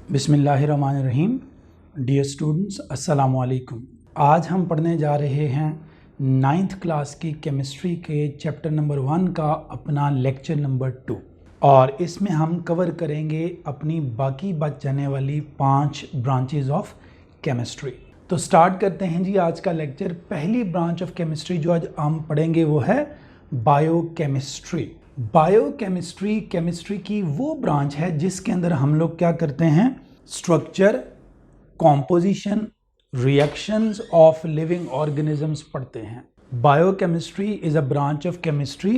बिस्मिल्लाहिर्रहमानिर्रहीम। Dear students, अस्सलामु अलैकुम। आज हम पढ़ने जा रहे हैं 9th क्लास की केमिस्ट्री के चैप्टर नंबर 1 का अपना लेक्चर नंबर 2, और इसमें हम कवर करेंगे अपनी बाकी बच जाने वाली 5 ब्रांचेस ऑफ केमिस्ट्री। तो स्टार्ट करते हैं जी आज का लेक्चर। पहली ब्रांच ऑफ केमिस्ट्री जो आज हम पढ़ेंगे वो है बायोकेमिस्ट्री। बायोकेमिस्ट्री केमिस्ट्री की वो ब्रांच है जिसके अंदर हम लोग क्या करते हैं, structure, composition, reactions of living organisms पढ़ते हैं। Biochemistry is a branch of chemistry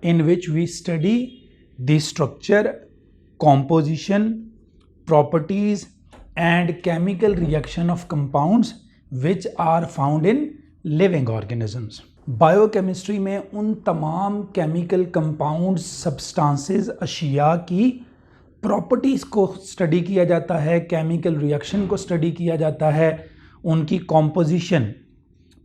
in which we study the structure, composition, properties and chemical reaction of compounds which are found in living organisms. Biochemistry में उन तमाम chemical compounds, substances, अशिया की properties को study किया जाता है, chemical reaction को स्टडी किया जाता है, उनकी कॉम्पोजिशन,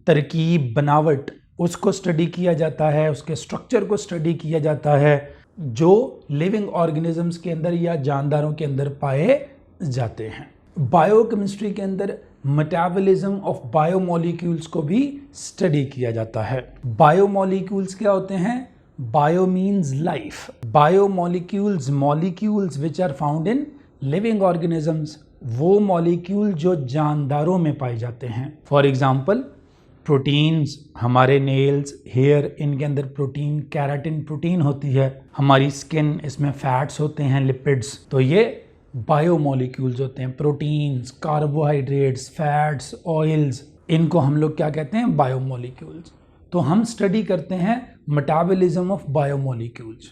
तरकीब, बनावट, उसको स्टडी किया जाता है, उसके स्ट्रक्चर को स्टडी किया जाता है जो लिविंग ऑर्गेनिजम्स के अंदर या जानदारों के अंदर पाए जाते हैं। बायोकेमिस्ट्री के अंदर मेटाबॉलिज्म ऑफ बायोमोलिक्यूल्स को भी स्टडी किया जाता है। बायोमोलिक्यूल्स क्या होते हैं? Bio means life. Biomolecules, molecules which are found in living organisms, वो मॉलिक्यूल जो जानदारों में पाए जाते हैं। फॉर एग्जांपल प्रोटीन्स, हमारे नेल्स, हेयर, इनके अंदर प्रोटीन, कैराटिन प्रोटीन होती है। हमारी स्किन, इसमें फैट्स होते हैं, लिपिड्स, तो ये बायोमोलिक्यूल्स होते हैं। प्रोटीन्स, कार्बोहाइड्रेट्स, फैट्स, ऑयल्स, इनको हम लोग क्या कहते हैं? बायोमोलिक्यूल्स। तो हम स्टडी करते हैं मेटाबॉलिज्म ऑफ बायोमोलिक्यूल्स।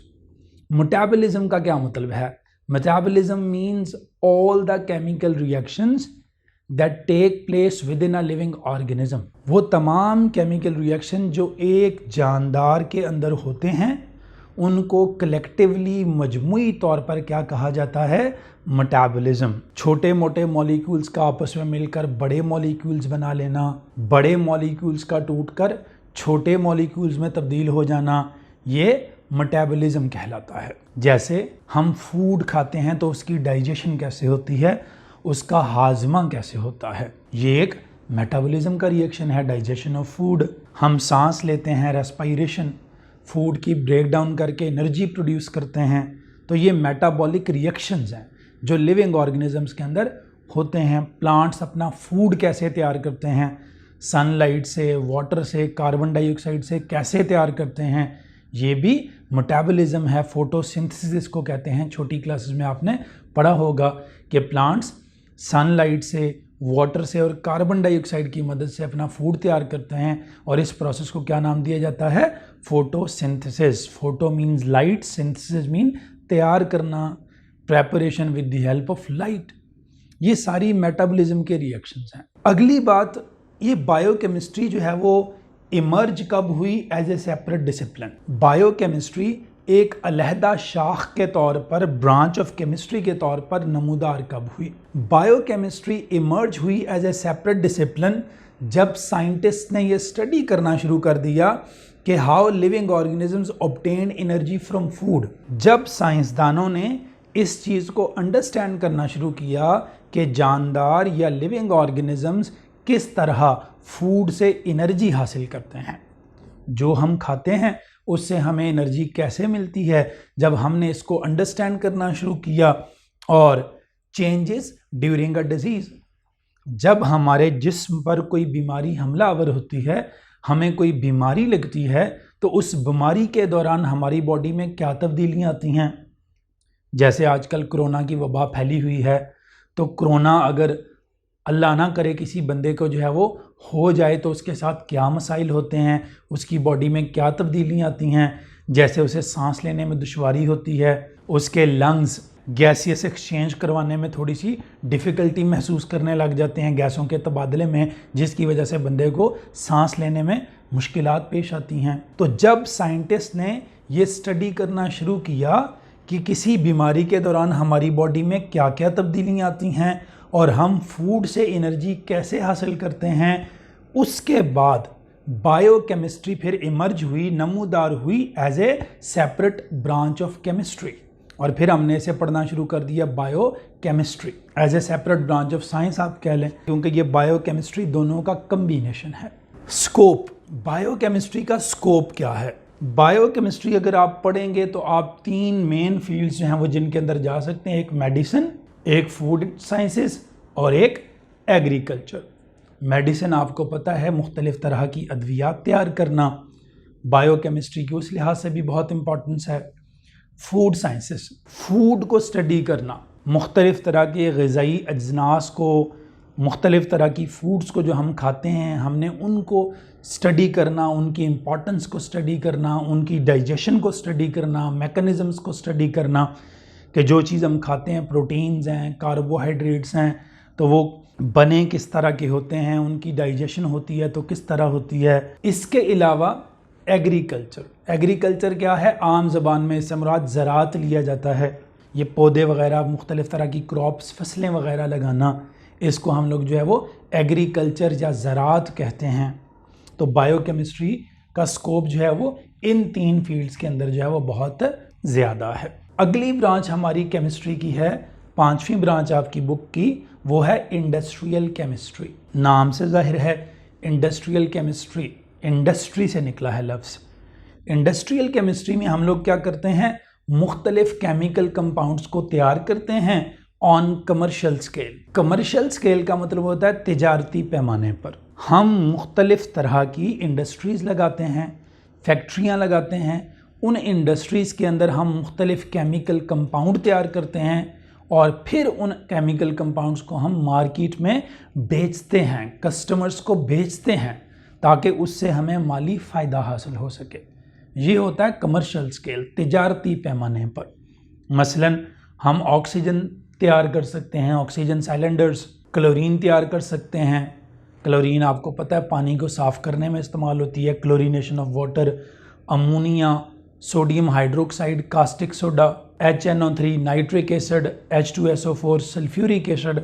मेटाबॉलिज्म का क्या मतलब है? Metabolism means all the chemical reactions that take place within a living organism. वो तमाम केमिकल रिएक्शन जो एक जानदार के अंदर होते हैं उनको कलेक्टिवली, मजमूई तौर पर क्या कहा जाता है? मेटाबॉलिज्म। छोटे मोटे मॉलिक्यूल्स का आपस में मिलकर बड़े मॉलिक्यूल्स बना लेना, बड़े मॉलिक्यूल्स का टूटकर छोटे मॉलिक्यूल्स में तब्दील हो जाना, ये मेटाबॉलिज्म कहलाता है। जैसे हम फूड खाते हैं तो उसकी डाइजेशन कैसे होती है, उसका हाजमा कैसे होता है, ये एक मेटाबॉलिज्म का रिएक्शन है, डाइजेशन ऑफ फूड। हम सांस लेते हैं, रेस्पिरेशन, फूड की ब्रेक डाउन करके एनर्जी प्रोड्यूस करते हैं, तो ये मेटाबॉलिक रिएक्शंस हैं जो लिविंग ऑर्गेनिजम्स के अंदर होते हैं। प्लांट्स अपना फूड कैसे तैयार करते हैं, सनलाइट से, वाटर से, कार्बन डाइऑक्साइड से कैसे तैयार करते हैं, ये भी मेटाबॉलिज्म है। फोटोसिंथेसिस को कहते हैं। छोटी क्लासेस में आपने पढ़ा होगा कि प्लांट्स सनलाइट से, वाटर से और कार्बन डाइऑक्साइड की मदद से अपना फूड तैयार करते हैं, और इस प्रोसेस को क्या नाम दिया जाता है? Photosynthesis. Photo means light, synthesis mean तैयार करना, preparation with the help of light. ये सारी मेटाबॉलिज्म के रिएक्शंस हैं। अगली बात, ये बायोकेमिस्ट्री जो है वो इमर्ज कब हुई as a separate discipline? Biochemistry एक अलहदा शाख के तौर पर, ब्रांच ऑफ केमिस्ट्री के तौर पर नमूदार कब हुई? बायोकेमिस्ट्री इमर्ज हुई एज ए सेपरेट डिसिप्लिन जब साइंटिस्ट ने ये स्टडी करना शुरू कर दिया कि how living organisms obtain energy from food. जब साइंसदानों ने इस चीज़ को अंडरस्टैंड करना शुरू किया कि जानदार या लिविंग ऑर्गेनिजम्स किस तरह फूड से एनर्जी हासिल करते हैं, जो हम खाते हैं उससे हमें एनर्जी कैसे मिलती है, जब हमने इसको अंडरस्टैंड करना शुरू किया, और चेंजेस ड्यूरिंग अ डिजीज़, जब हमारे जिस्म पर कोई बीमारी हमलावर होती है, हमें कोई बीमारी लगती है, तो उस बीमारी के दौरान हमारी बॉडी में क्या तब्दीलियाँ आती हैं। जैसे आजकल कोरोना की वबा फैली हुई है, तो कोरोना अगर अल्लाह ना करे किसी बंदे को जो है वो हो जाए तो उसके साथ क्या मसाइल होते हैं, उसकी बॉडी में क्या तब्दीलियाँ आती हैं। जैसे उसे सांस लेने में दुश्वारी होती है, उसके लंग्स गैसियस एक्सचेंज करवाने में थोड़ी सी डिफ़िकल्टी महसूस करने लग जाते हैं गैसों के तबादले में, जिसकी वजह से बंदे को सांस लेने में मुश्किलात पेश आती हैं। तो जब साइंटिस्ट ने ये स्टडी करना शुरू किया कि किसी बीमारी के दौरान हमारी बॉडी में क्या क्या तब्दीलियाँ आती हैं और हम फूड से एनर्जी कैसे हासिल करते हैं, उसके बाद बायोकेमिस्ट्री फिर इमर्ज हुई, नमूदार हुई as a separate branch of chemistry. और फिर हमने इसे पढ़ना शुरू कर दिया biochemistry as a separate branch of science आप कह लें, क्योंकि ये बायो केमिस्ट्री दोनों का कम्बिनेशन है। स्कोप, बायो केमिस्ट्री का स्कोप क्या है? बायो केमिस्ट्री अगर आप पढ़ेंगे तो आप 3 मेन फील्ड्स जो हैं वो जिनके अंदर जा सकते हैं, एक मेडिसिन, एक फूड साइंसेस और एक एग्रीकल्चर। मेडिसिन आपको पता है मुख्तलिफ तरह की अद्वियात तैयार करना, बायो केमिस्ट्री की उस लिहाज से भी बहुत इंपॉर्टेंस है। फूड साइंसेस, फूड को स्टडी करना, मुख्तलिफ तरह के ग़िज़ाई अजनास को, मुख्तलिफ तरह की फूड्स को जो हम खाते हैं हमने उनको स्टडी करना, उनकी इम्पॉर्टेंस को स्टडी करना, उनकी डाइजेशन को स्टडी करना, मैकेनिज़म्स को स्टडी करना कि जो चीज़ हम खाते हैं प्रोटीन्स हैं, कार्बोहाइड्रेट्स हैं, तो वो बने किस तरह के होते हैं, उनकी डाइजेशन होती है तो किस तरह होती है। इसके अलावा एग्रीकल्चर, एग्रीकल्चर क्या है? आम ज़बान में इससे मुराद ज़राअत लिया जाता है। ये पौधे वगैरह, मुख्तलिफ तरह की क्रॉप्स, फसलें वगैरह लगाना, इसको हम लोग जो है वो एग्रीकल्चर या ज़राअत कहते हैं। तो बायो केमिस्ट्री का स्कोप जो है वो इन 3 फील्ड्स के अंदर जो है वो बहुत ज़्यादा है। अगली ब्रांच हमारी केमिस्ट्री की है, 5वीं ब्रांच आपकी बुक की, वो है इंडस्ट्रियल केमिस्ट्री। नाम से जाहिर है इंडस्ट्रियल केमिस्ट्री, इंडस्ट्री से निकला है लफ्ज़। इंडस्ट्रियल केमिस्ट्री में हम लोग क्या करते हैं? मुख्तलिफ केमिकल कंपाउंड्स को तैयार करते हैं on commercial scale. Commercial scale का मतलब होता है तिजारती पैमाने पर। हम मुख्तलिफ तरह की इंडस्ट्रीज़ लगाते हैं, फैक्ट्रियाँ लगाते हैं, उन इंडस्ट्रीज़ के अंदर हम मुख्तलिफ केमिकल कंपाउंड तैयार करते हैं और फिर उन केमिकल कंपाउंड्स को हम मार्केट में बेचते हैं, कस्टमर्स को बेचते हैं ताकि उससे हमें माली फ़ायदा हासिल हो सके। ये होता है कमर्शियल स्केल, तिजारती पैमाने पर। मसलन हम ऑक्सीजन तैयार कर सकते हैं, ऑक्सीजन सिलेंडर्स, क्लोरीन तैयार कर सकते हैं। क्लोरीन आपको पता है पानी को साफ़ करने में इस्तेमाल होती है, chlorination of water. Ammonia, sodium hydroxide, caustic soda, HNO3, nitric acid, H2SO4, sulphuric acid.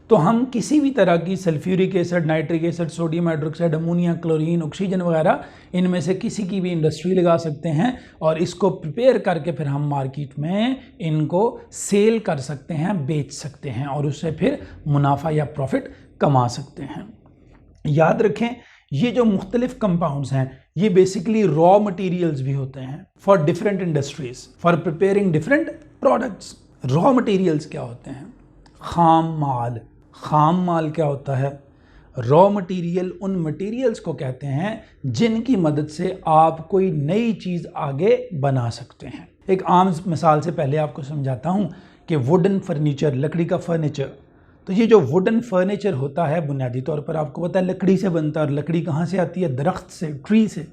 तो हम किसी भी तरह की sulphuric acid, nitric acid, sodium hydroxide, ammonia, chlorine, oxygen वगैरह, इनमें से किसी की भी इंडस्ट्री लगा सकते हैं और इसको प्रिपेयर करके फिर हम मार्केट में इनको सेल कर सकते हैं, बेच सकते हैं और उससे फिर मुनाफा या प्रॉफिट कमा सकते हैं। याद रखें ये जो मुख्तलिफ कंपाउंड्स हैं ये बेसिकली रॉ मटेरियल्स भी होते हैं for different industries, for preparing different products. Raw materials क्या होते हैं? खाम माल। खाम माल क्या होता है? रॉ मटेरियल उन मटेरियल्स को कहते हैं जिनकी मदद से आप कोई नई चीज़ आगे बना सकते हैं। एक आम मिसाल से पहले आपको समझाता हूँ कि वुडन फर्नीचर, लकड़ी का फर्नीचर। तो ये जो वुडन फर्नीचर होता है बुनियादी तौर पर आपको पता है लकड़ी से बनता है, और लकड़ी कहाँ से आती है? दरख्त से, ट्री से।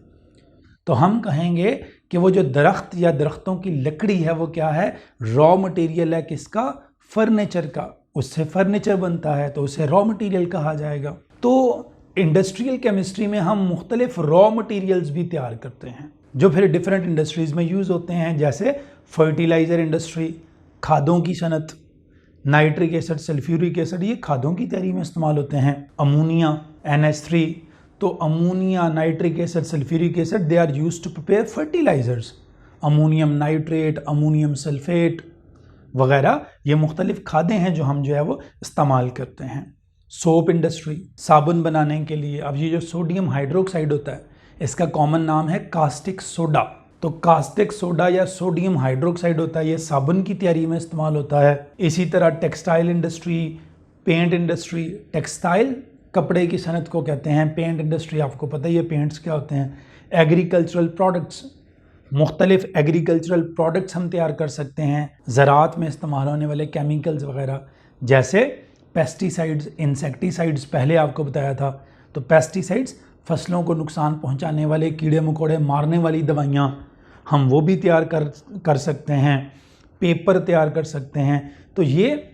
तो हम कहेंगे कि वो जो दरख्त या दरख्तों की लकड़ी है वो क्या है? रॉ मटेरियल है किसका? फर्नीचर का। उससे फर्नीचर बनता है तो उसे रॉ मटेरियल कहा जाएगा। तो इंडस्ट्रियल केमिस्ट्री में हम मुख्तलिफ रॉ मटेरियल्स भी तैयार करते हैं जो फिर डिफरेंट इंडस्ट्रीज़ में यूज़ होते हैं, जैसे फर्टिलाइज़र इंडस्ट्री, खादों की सनत, नाइट्रिक एसिड, सल्फ्यूरिक एसिड, ये खादों की तैयारी में इस्तेमाल होते हैं। अमोनिया, NH3, तो ammonia, nitric acid, sulphuric acid, they are used to prepare fertilisers. Ammonium nitrate, ammonium sulphate वगैरह ये मुख्तलिफ खादें हैं जो हम जो है वो इस्तेमाल करते हैं। सोप इंडस्ट्री, साबुन बनाने के लिए। अब ये जो सोडियम हाइड्रोक्साइड होता है इसका कॉमन नाम है कास्टिक सोडा। तो कास्टिक सोडा या सोडियम हाइड्रोक्साइड होता है, ये साबुन की तैयारी में इस्तेमाल होता है। इसी तरह textile industry, paint industry. Textile कपड़े की सनत को कहते हैं, पेंट इंडस्ट्री आपको पता है ये पेंट्स क्या होते हैं। एग्रीकल्चरल प्रोडक्ट्स, मुख्तलिफ एग्रीकल्चरल प्रोडक्ट्स हम तैयार कर सकते हैं। ज़राअत में इस्तेमाल होने वाले केमिकल्स वगैरह, जैसे पेस्टिसाइड्स, इंसेक्टिसाइड्स पहले आपको बताया था। तो पेस्टिसाइड्स फसलों को नुकसान पहुंचाने वाले, कीड़े मकोड़े मारने वाली दवाइयाँ, हम वो भी तैयार कर सकते हैं। पेपर तैयार कर सकते हैं। तो ये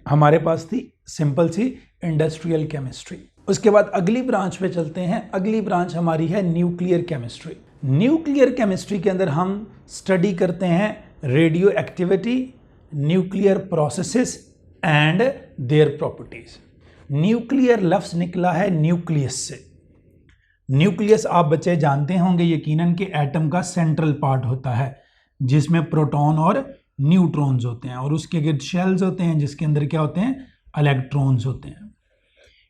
हमारे पास थी सिंपल सी इंडस्ट्रियल केमिस्ट्री। उसके बाद अगली ब्रांच पे चलते हैं। अगली ब्रांच हमारी है न्यूक्लियर केमिस्ट्री। न्यूक्लियर केमिस्ट्री के अंदर हम स्टडी करते हैं radio activity, nuclear processes and their properties. Nuclear लफ्ज़ निकला है न्यूक्लियस से। न्यूक्लियस आप बच्चे जानते होंगे यकीनन कि एटम का सेंट्रल पार्ट होता है जिसमें प्रोटॉन और न्यूट्रॉन्स होते हैं और उसके गिर्द शेल्स होते हैं जिसके अंदर क्या होते हैं, इलेक्ट्रॉन्स होते हैं।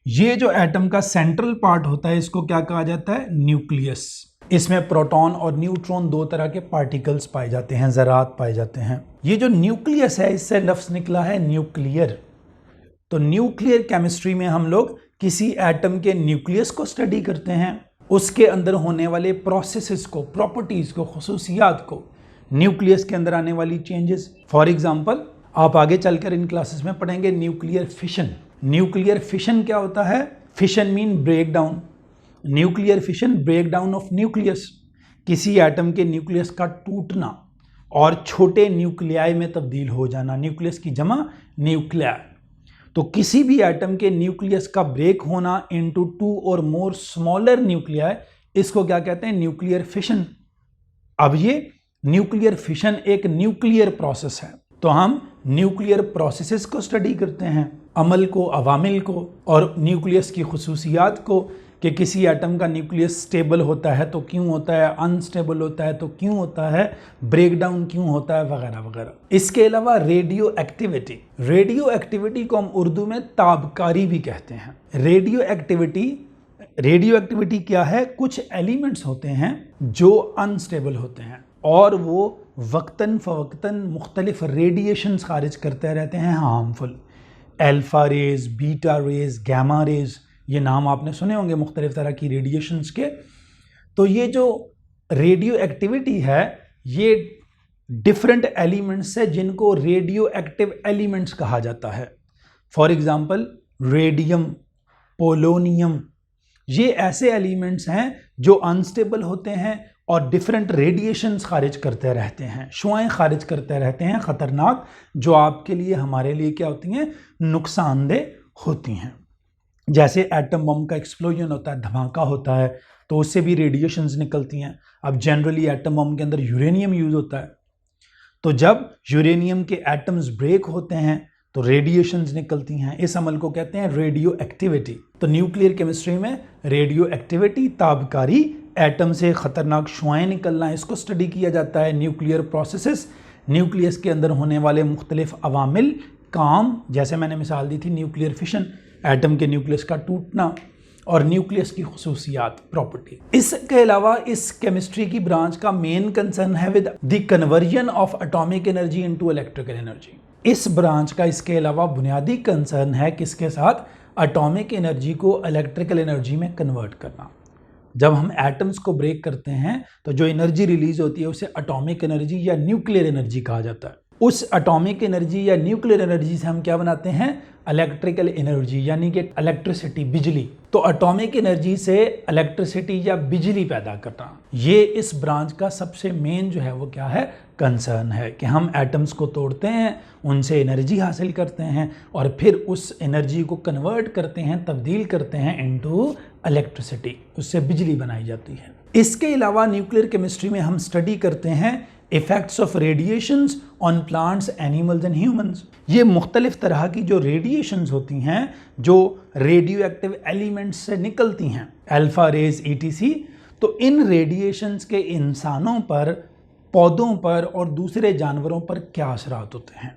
ये जो एटम का सेंट्रल पार्ट होता है इसको क्या कहा जाता है, न्यूक्लियस। इसमें प्रोटॉन और न्यूट्रॉन दो तरह के पार्टिकल्स पाए जाते हैं, ज़रात पाए जाते हैं। ये जो न्यूक्लियस है इससे लफ्ज़ निकला है न्यूक्लियर। तो न्यूक्लियर केमिस्ट्री में हम लोग किसी एटम के न्यूक्लियस को स्टडी करते हैं, उसके अंदर होने वाले प्रोसेसेस को, प्रॉपर्टीज़ को, खुसूसियात को, न्यूक्लियस के अंदर आने वाली चेंजेस। फॉर एग्जांपल आप आगे चलकर इन क्लासेस में पढ़ेंगे न्यूक्लियर फिशन। न्यूक्लियर फिशन क्या होता है, fission mean break down. Nuclear fission break down of nucleus, किसी एटम के न्यूक्लियस का टूटना और छोटे न्यूक्लियाई में तब्दील हो जाना, न्यूक्लियस की जमा न्यूक्लियाई। तो किसी भी एटम के न्यूक्लियस का ब्रेक होना इनटू 2 और मोर स्मॉलर न्यूक्लियाई, इसको क्या कहते हैं, न्यूक्लियर फिशन। अब ये न्यूक्लियर फिशन एक न्यूक्लियर प्रोसेस है, तो हम न्यूक्लियर प्रोसेसेस को स्टडी करते हैं, अमल को, अवामिल को और न्यूक्लियस की खुसूसियात को, कि किसी एटम का न्यूक्लियस स्टेबल होता है तो क्यों होता है, अनस्टेबल होता है तो क्यों होता है, ब्रेकडाउन क्यों होता है, वगैरह वगैरह। इसके अलावा रेडियो एक्टिविटी, रेडियो एक्टिविटी को हम उर्दू में ताबकारी भी कहते हैं। रेडियो एक्टिविटी क्या है, कुछ एलिमेंट्स होते हैं जो अनस्टेबल होते हैं और वो वक्तन फ़वक्तन मुख्तलिफ रेडिएशंस खारिज करते रहते हैं harmful. Alpha rays, beta rays, gamma rays, ये नाम आपने सुने होंगे मुख्तलिफ तरह की रेडिएशंस के। तो ये जो रेडियो एक्टिविटी है ये डिफरेंट एलिमेंट्स है जिनको रेडियो एक्टिव एलिमेंट्स कहा जाता है। फॉर एग्जांपल रेडियम, पोलोनियम, ये ऐसे एलिमेंट्स हैं जो अनस्टेबल होते हैं और डिफरेंट रेडिएशंस खारिज करते रहते हैं, शुआएं खारिज करते रहते हैं ख़तरनाक, जो आपके लिए, हमारे लिए क्या होती हैं, नुकसानदेह होती हैं। जैसे एटम बम का एक्सप्लोजन होता है, धमाका होता है, तो उससे भी रेडिएशंस निकलती हैं। अब जनरली एटम बम के अंदर यूरेनियम यूज़ होता है, तो जब यूरेनियम के एटम्स ब्रेक होते हैं तो रेडिएशंस निकलती हैं, इस अमल को कहते हैं रेडियो एक्टिविटी। तो न्यूक्लियर केमिस्ट्री में रेडियो एक्टिविटी, ताबकारी, एटम से ख़तरनाक शुआएं निकलना, इसको स्टडी किया जाता है। न्यूक्लियर प्रोसेसेस, न्यूक्लियस के अंदर होने वाले मुख्तलिफ अवामिल, काम, जैसे मैंने मिसाल दी थी न्यूक्लियर फिशन, एटम के न्यूक्लियस का टूटना और न्यूक्लियस की खुसूसियात, प्रॉपर्टी। इसके अलावा इस केमिस्ट्री की ब्रांच का मेन कंसर्न है with the conversion of atomic energy into electrical energy. इस ब्रांच का इसके अलावा बुनियादी कंसर्न है किसके साथ, एटॉमिक एनर्जी को इलेक्ट्रिकल एनर्जी में कन्वर्ट करना। जब हम एटम्स को ब्रेक करते हैं तो जो एनर्जी रिलीज होती है उसे एटॉमिक एनर्जी या न्यूक्लियर एनर्जी कहा जाता है। उस एटॉमिक एनर्जी या न्यूक्लियर एनर्जी से हम क्या बनाते हैं, इलेक्ट्रिकल एनर्जी, यानी कि इलेक्ट्रिसिटी, बिजली। तो एटॉमिक एनर्जी से इलेक्ट्रिसिटी या बिजली पैदा करना, ये इस ब्रांच का सबसे मेन जो है वो क्या है, कंसर्न है कि हम एटम्स को तोड़ते हैं, उनसे एनर्जी हासिल करते हैं और फिर उस एनर्जी को कन्वर्ट करते हैं, तब्दील करते हैं इनटू इलेक्ट्रिसिटी, उससे बिजली बनाई जाती है। इसके अलावा न्यूक्लियर केमिस्ट्री में हम स्टडी करते हैं effects of radiations on plants, animals and humans. ये मुख्तलिफ तरह की जो रेडिएशंस होती हैं जो रेडियो एक्टिव एलिमेंट्स से निकलती हैं, अल्फा रेज ETC, तो इन रेडिएशंस के इंसानों पर, पौधों पर और दूसरे जानवरों पर क्या असरात होते हैं,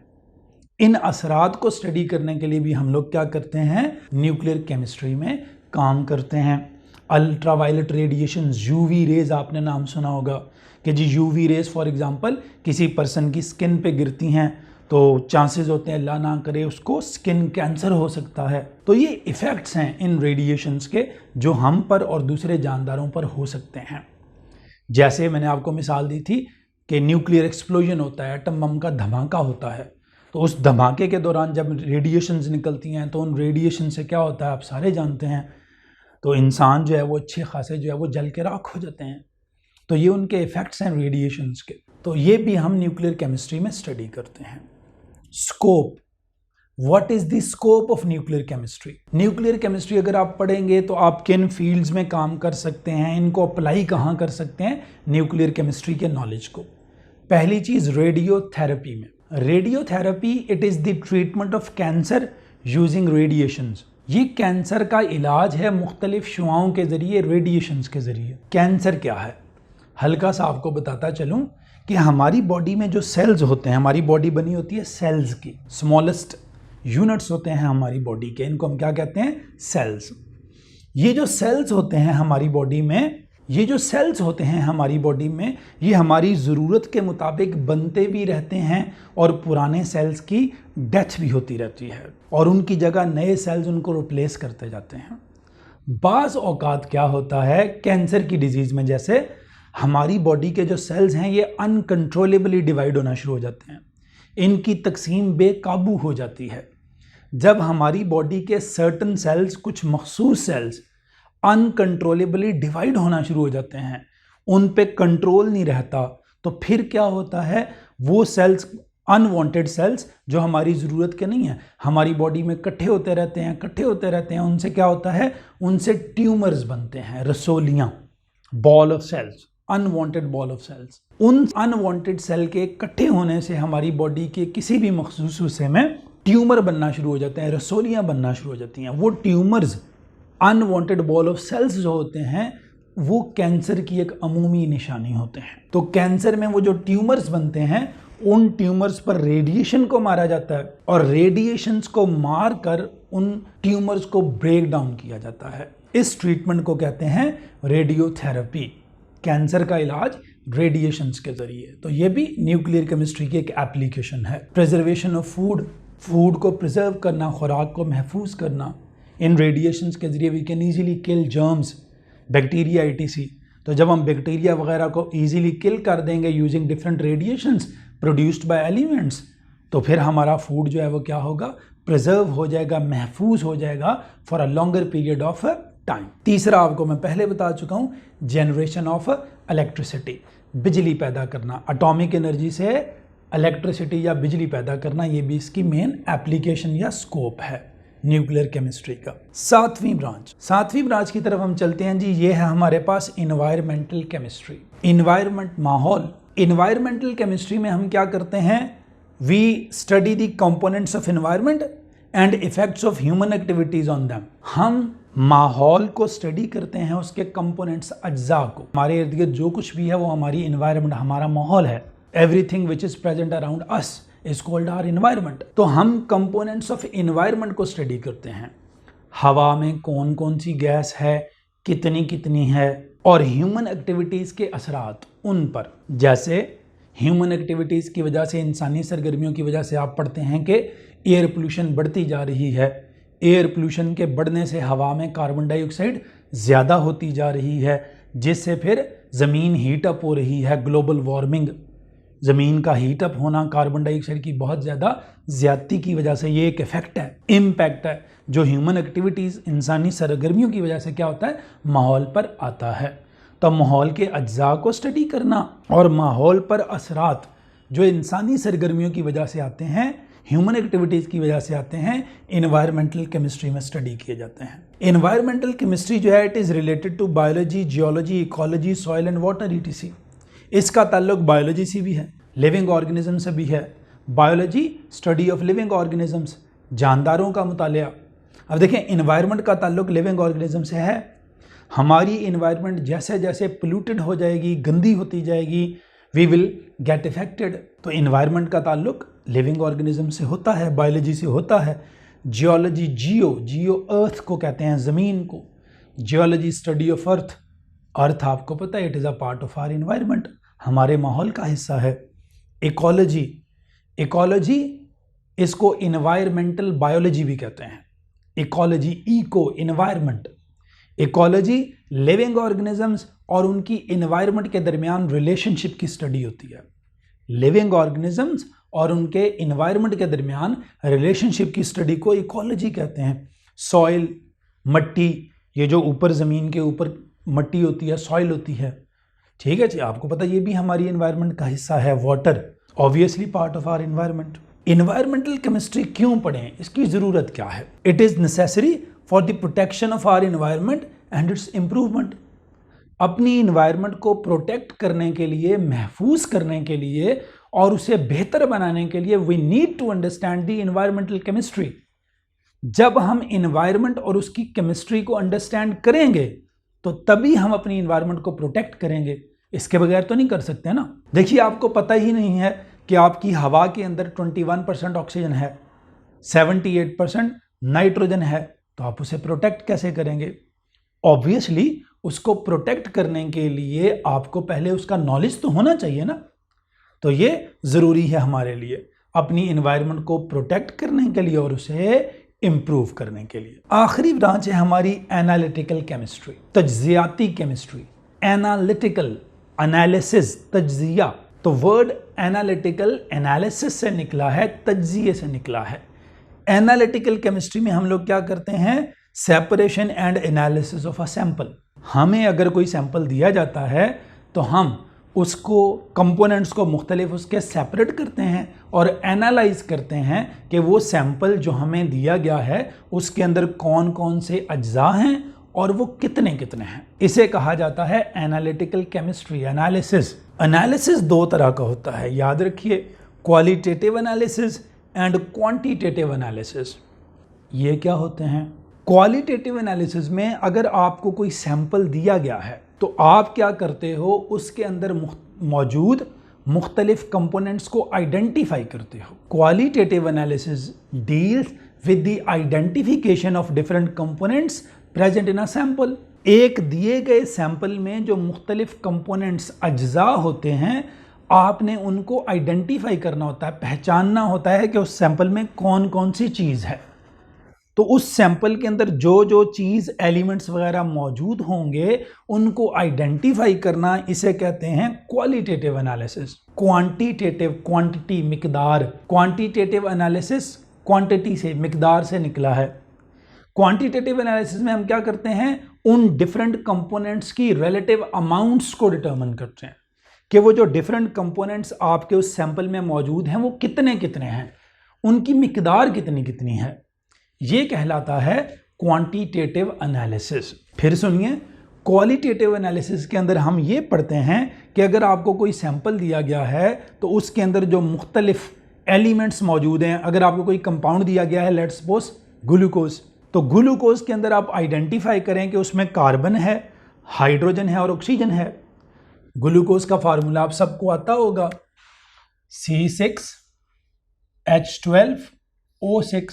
इन असरात को स्टडी करने के लिए भी हम लोग क्या करते हैं, न्यूक्लियर केमिस्ट्री में काम करते हैं। अल्ट्रावायलेट रेडिएशन, UV रेज आपने नाम सुना होगा कि जी UV रेज फॉर एग्जांपल किसी पर्सन की स्किन पे गिरती हैं तो चांसेस होते हैं, अल्लाह ना करे, उसको स्किन कैंसर हो सकता है। तो ये इफ़ेक्ट्स हैं इन रेडिएशंस के जो हम पर और दूसरे जानदारों पर हो सकते हैं। जैसे मैंने आपको मिसाल दी थी कि न्यूक्लियर एक्सप्लोजन होता है, एटम बम का धमाका होता है, तो उस धमाके के दौरान जब रेडिएशंस निकलती हैं तो उन रेडिएशन से क्या होता है आप सारे जानते हैं, तो इंसान जो है वो अच्छे खासे जो है वो जल के राख हो जाते हैं। तो ये उनके इफ़ेक्ट्स हैं रेडिएशंस के, तो ये भी हम न्यूक्लियर केमिस्ट्री में स्टडी करते हैं। Scope, what is the scope of nuclear chemistry. Nuclear chemistry अगर आप पढ़ेंगे तो आप किन फील्ड्स में काम कर सकते हैं, इनको अप्लाई कहाँ कर सकते हैं न्यूक्लियर केमिस्ट्री के नॉलेज को। पहली चीज़ रेडियोथेरेपी में, radiotherapy it is the treatment of cancer using radiations. ये कैंसर का इलाज है मुख्तलिफ शुआओं के ज़रिए, रेडिएशंस के ज़रिए। कैंसर क्या है, हल्का सा आपको बताता चलूँ कि हमारी बॉडी में जो सेल्स होते हैं, हमारी बॉडी बनी होती है सेल्स की, स्मॉलेस्ट यूनिट्स होते हैं हमारी बॉडी के, इनको हम क्या कहते हैं, सेल्स। ये जो सेल्स होते हैं हमारी बॉडी में, ये जो सेल्स होते हैं हमारी बॉडी में, ये हमारी ज़रूरत के मुताबिक बनते भी रहते हैं और पुराने सेल्स की डेथ भी होती रहती है और उनकी जगह नए सेल्स उनको रिप्लेस करते जाते हैं। बाज़ औकात क्या होता है, कैंसर की डिजीज़ में जैसे हमारी बॉडी के जो सेल्स हैं ये अनकंट्रोलेबली डिवाइड होना शुरू हो जाते हैं, इनकी तकसीम बेकाबू हो जाती है। जब हमारी बॉडी के सर्टन सेल्स, कुछ मखसूस सेल्स अनकंट्रोलेबली डिवाइड होना शुरू हो जाते हैं, उन पे कंट्रोल नहीं रहता, तो फिर क्या होता है, वो सेल्स, अनवांटेड सेल्स जो हमारी ज़रूरत के नहीं है, हमारी बॉडी में इकट्ठे होते रहते हैं, इकट्ठे होते रहते हैं, उनसे क्या होता है, उनसे ट्यूमर्स बनते हैं, रसोलियाँ, ball of cells, unwanted ball of cells. उन अनवांटेड सेल के इकट्ठे होने से हमारी बॉडी के किसी भी मखसूस हिस्से में ट्यूमर बनना शुरू हो जाते हैं, रसोलियाँ बनना शुरू हो जाती हैं। वो tumours, unwanted ball of cells जो होते हैं, वो कैंसर की एक अमूमी निशानी होते हैं। तो कैंसर में वो जो ट्यूमर्स बनते हैं, उन ट्यूमर्स पर रेडिएशन को मारा जाता है और रेडिएशंस को मार कर उन ट्यूमर्स को ब्रेक डाउन किया जाता है। इस ट्रीटमेंट को कहते हैं रेडियोथेरेपी। कैंसर का इलाज रेडिएशंस के जरिए। तो ये भी न्यूक्लियर केमिस्ट्री की एक एप्लीकेशन है। प्रिजर्वेशन ऑफ फूड, फूड को प्रिजर्व करना, खुराक को महफूज करना, इन रेडिएशंस के जरिए we can easily kill germs, bacteria etc। तो जब हम बैक्टीरिया वगैरह को ईजीली किल कर देंगे using different radiations produced by elements, तो फिर हमारा फूड जो है वो क्या होगा, प्रिजर्व हो जाएगा, महफूज हो जाएगा for a longer period of time. तीसरा आपको मैं पहले बता चुका हूँ, जनरेशन ऑफ इलेक्ट्रिसिटी, बिजली पैदा करना, एटॉमिक एनर्जी से इलेक्ट्रिसिटी या बिजली पैदा करना, ये भी इसकी मेन एप्लीकेशन या स्कोप है न्यूक्लियर केमिस्ट्री का। सातवीं ब्रांच की तरफ हम चलते हैं जी। ये है हमारे पास इन्वायरमेंटल केमिस्ट्री, इन्वायरमेंट, माहौल। इन्वायरमेंटल केमिस्ट्री में हम क्या करते हैं, we study the components of environment and effects of human activities on them. हम माहौल को स्टडी करते हैं, उसके कंपोनेंट्स, अज्जा को। हमारे इर्द गिर्द जो कुछ भी है वो हमारी इन्वायरमेंट, हमारा माहौल है। Everything which is present around us is called our environment. तो हम कंपोनेंट्स ऑफ इन्वायरमेंट को स्टडी करते हैं। हवा में कौन कौन सी गैस है, कितनी कितनी है, और ह्यूमन एक्टिविटीज़ के असरात उन पर। जैसे ह्यूमन एक्टिविटीज़ की वजह से, इंसानी सरगर्मियों की वजह से आप पढ़ते हैं कि एयर पोल्यूशन बढ़ती जा रही है। एयर पोल्यूशन के बढ़ने से हवा में कार्बन डाइऑक्साइड ज़्यादा होती जा रही है, जिससे फिर ज़मीन हीट अप हो रही है। ग्लोबल वार्मिंग, ज़मीन का हीट अप होना कार्बन डाइऑक्साइड की बहुत ज़्यादा ज़्यादती की वजह से, ये एक इफेक्ट है, इम्पैक्ट है जो ह्यूमन एक्टिविटीज़, इंसानी सरगर्मियों की वजह से क्या होता है, माहौल पर आता है। तो माहौल के अज्जा को स्टडी करना और माहौल पर असरात जो इंसानी सरगर्मियों की वजह से आते हैं, ह्यूमन एक्टिविटीज़ की वजह से आते हैं, इन्वायरमेंटल केमिस्ट्री में स्टडी किए जाते हैं। इन्वायरमेंटल केमिस्ट्री जो है, it is related to biology, geology, ecology, soil and water etc। इसका ताल्लुक बायोलॉजी से भी है, लिविंग ऑर्गेनिज्म से भी है। Biology, study of living organisms, जानदारों का मुतालिया। अब देखें, इन्वायरमेंट का ताल्लुक लिविंग ऑर्गेनिज्म से है। हमारी इन्वायरमेंट जैसे जैसे पोल्यूटेड हो जाएगी, गंदी होती जाएगी, वी विल गेट इफेक्टेड। तो इन्वायरमेंट का ताल्लुक लिविंग ऑर्गेनिज्म से होता है, बायोलॉजी से होता है। जियोलॉजी, जियो अर्थ को कहते हैं, ज़मीन को। Geology, study of earth. Earth आपको पता है, it is a part of our environment, हमारे माहौल का हिस्सा है। इकोलॉजी, इकोलॉजी इसको इन्वायरमेंटल बायोलॉजी भी कहते हैं। Ecology, eco, environment. Ecology living organisms और उनकी इन्वायरमेंट के दरमियान रिलेशनशिप की स्टडी होती है। लिविंग ऑर्गेनिजम्स और उनके इन्वायरमेंट के दरमियान रिलेशनशिप की स्टडी को इकोलॉजी कहते हैं। सॉइल, मट्टी, ये जो ऊपर ज़मीन के ऊपर मट्टी होती है, सॉइल होती है, ठीक है जी, आपको पता ये भी हमारी इन्वायरमेंट का हिस्सा है। Water, obviously part of our environment. Environmental chemistry क्यों पढ़ें, इसकी ज़रूरत क्या है? It is necessary for the protection of our environment and its improvement. अपनी इन्वायरमेंट को प्रोटेक्ट करने के लिए, महफूज करने के लिए और उसे बेहतर बनाने के लिए we need to understand the environmental chemistry. जब हम इन्वायरमेंट और उसकी केमिस्ट्री को अंडरस्टैंड करेंगे तो तभी हम अपनी इन्वायरमेंट को प्रोटेक्ट करेंगे। इसके बगैर तो नहीं कर सकते ना। देखिए, आपको पता ही नहीं है कि आपकी हवा के अंदर 21% ऑक्सीजन है, 78% नाइट्रोजन है, तो आप उसे प्रोटेक्ट कैसे करेंगे? ऑब्वियसली उसको प्रोटेक्ट करने के लिए आपको पहले उसका नॉलेज तो होना चाहिए ना। तो ये ज़रूरी है हमारे लिए अपनी एनवायरनमेंट को प्रोटेक्ट करने के लिए और उसे इम्प्रूव करने के लिए। आखिरी ब्रांच है हमारी एनालिटिकल केमिस्ट्री, तज्जियाती केमिस्ट्री। एनालिटिकल, एनालिसिस, तज्जिया। तो वर्ड एनालिटिकल एनालिसिस से निकला है, तज्जिए से निकला है। एनालिटिकल केमिस्ट्री में हम लोग क्या करते हैं? Separation and analysis of a sample. हमें अगर कोई सैंपल दिया जाता है तो हम उसको कंपोनेंट्स को मुख्तलिफ उसके सेपरेट करते हैं और एनालाइज करते हैं कि वो सैंपल जो हमें दिया गया है उसके अंदर कौन कौन से अज्जा हैं और वो कितने कितने हैं। इसे कहा जाता है एनालिटिकल केमिस्ट्री, एनालिसिस। एनालिसिस दो तरह का होता है, याद रखिए, qualitative analysis and quantitative analysis. ये क्या होते हैं? क्वालिटेटिव एनालिसिस में अगर आपको कोई सैंपल दिया गया है तो आप क्या करते हो? उसके अंदर मौजूद मुख्तलिफ कंपोनेंट्स को आइडेंटिफाई करते हो। Qualitative analysis deals with the identification of different components present in a sample. एक दिए गए सैंपल में जो मुख्तलिफ कंपोनेंट्स, अज्जा होते हैं, आपने उनको आइडेंटिफाई करना होता है, पहचानना होता है कि उस सैंपल में कौन कौन सी चीज़ है। तो उस सैंपल के अंदर जो जो चीज़, एलिमेंट्स वगैरह मौजूद होंगे उनको आइडेंटिफाई करना, इसे कहते हैं क्वालिटेटिव एनालिसिस। क्वांटिटेटिव, क्वांटिटी, मिकदार। क्वांटिटेटिव एनालिसिस क्वांटिटी से, मिकदार से निकला है। क्वांटिटेटिव एनालिसिस में हम क्या करते हैं? उन डिफरेंट कंपोनेंट्स की रिलेटिव अमाउंट्स को डिटरमिन करते हैं कि वो जो डिफरेंट कंपोनेंट्स आपके उस सैंपल में मौजूद हैं वो कितने कितने हैं, उनकी मिकदार कितनी कितनी है। ये कहलाता है क्वांटिटेटिव एनालिसिस। फिर सुनिए, क्वालिटेटिव एनालिसिस के अंदर हम ये पढ़ते हैं कि अगर आपको कोई सैंपल दिया गया है तो उसके अंदर जो मुख्तलिफ एलिमेंट्स मौजूद हैं, अगर आपको कोई कंपाउंड दिया गया है, लेट्स सपोज ग्लूकोज, तो ग्लूकोज के अंदर आप आइडेंटिफाई करें कि उसमें कार्बन है, हाइड्रोजन है और ऑक्सीजन है। ग्लूकोज का फार्मूला आप सबको आता होगा, C6H12O6।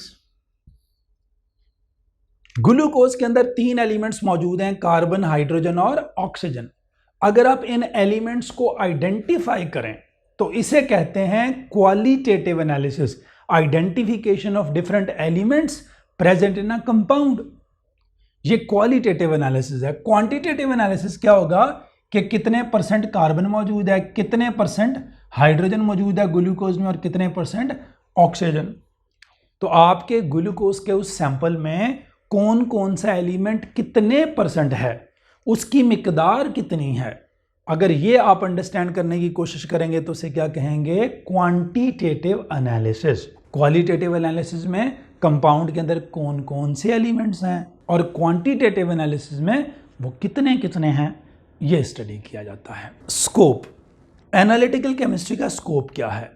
ग्लूकोज के अंदर 3 एलिमेंट्स मौजूद हैं, कार्बन, हाइड्रोजन और ऑक्सीजन। अगर आप इन एलिमेंट्स को आइडेंटिफाई करें तो इसे कहते हैं qualitative analysis, identification of different elements present in a compound. ये क्वालिटेटिव एनालिसिस है। क्वांटिटेटिव एनालिसिस क्या होगा कि कितने परसेंट कार्बन मौजूद है, कितने परसेंट हाइड्रोजन मौजूद है ग्लूकोज में और कितने परसेंट ऑक्सीजन। तो आपके ग्लूकोज के उस सैंपल में कौन कौन सा एलिमेंट कितने परसेंट है, उसकी मिकदार कितनी है। अगर ये आप अंडरस्टैंड करने की कोशिश करेंगे तो उसे क्या कहेंगे? Quantitative analysis. क्वालिटेटिव एनालिसिस में कंपाउंड के अंदर कौन कौन से एलिमेंट्स हैं और क्वांटिटेटिव एनालिसिस में वो कितने कितने हैं, ये स्टडी किया जाता है। स्कोप, एनालिटिकल केमिस्ट्री का स्कोप क्या है?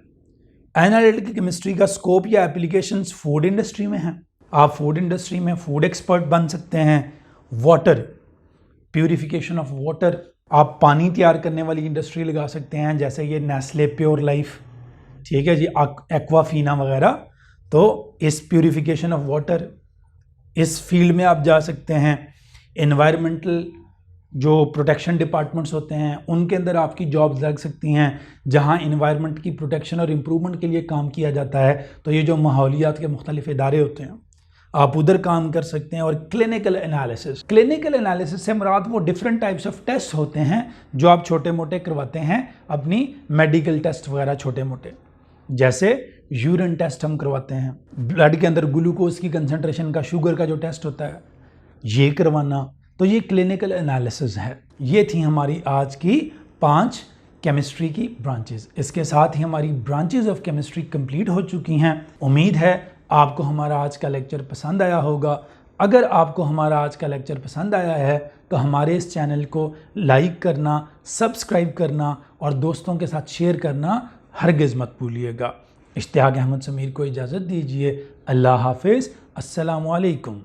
एनालिटिकल केमिस्ट्री का स्कोप या एप्लीकेशंस फूड इंडस्ट्री में है। आप फूड इंडस्ट्री में फूड एक्सपर्ट बन सकते हैं। वाटर, प्यूरिफिकेशन ऑफ वाटर, आप पानी तैयार करने वाली इंडस्ट्री लगा सकते हैं, जैसे ये नेस्ले प्योर लाइफ, ठीक है जी, एक्वाफीना वगैरह। तो इस प्यूरिफिकेशन ऑफ वाटर, इस फील्ड में आप जा सकते हैं। एनवायरमेंटल जो प्रोटेक्शन डिपार्टमेंट्स होते हैं उनके अंदर आपकी जॉब्स लग सकती हैं, जहां एनवायरनमेंट की प्रोटेक्शन और इम्प्रूवमेंट के लिए काम किया जाता है। तो ये जो माहौलियात के मुख्तलिफ इदारे होते हैं आप उधर काम कर सकते हैं। और क्लिनिकल एनालिसिस, क्लिनिकल एनालिसिस से मुराद वो डिफरेंट टाइप्स ऑफ टेस्ट होते हैं जो आप छोटे मोटे करवाते हैं, अपनी मेडिकल टेस्ट वगैरह छोटे मोटे, जैसे यूरिन टेस्ट हम करवाते हैं, ब्लड के अंदर ग्लूकोज की कंसंट्रेशन का, शुगर का जो टेस्ट होता है ये करवाना। तो ये क्लिनिकल एनालिसिस है। ये थी हमारी आज की 5 केमिस्ट्री की ब्रांचेस। इसके साथ ही हमारी ब्रांचेस ऑफ केमिस्ट्री कंप्लीट हो चुकी हैं। उम्मीद है आपको हमारा आज का लेक्चर पसंद आया होगा। अगर आपको हमारा आज का लेक्चर पसंद आया है तो हमारे इस चैनल को लाइक करना, सब्सक्राइब करना और दोस्तों के साथ शेयर करना हरगिज़ मत भूलिएगा। इश्तियाक अहमद समीर को इजाज़त दीजिए। अल्लाह हाफिज़। अस्सलामु अलैकुम।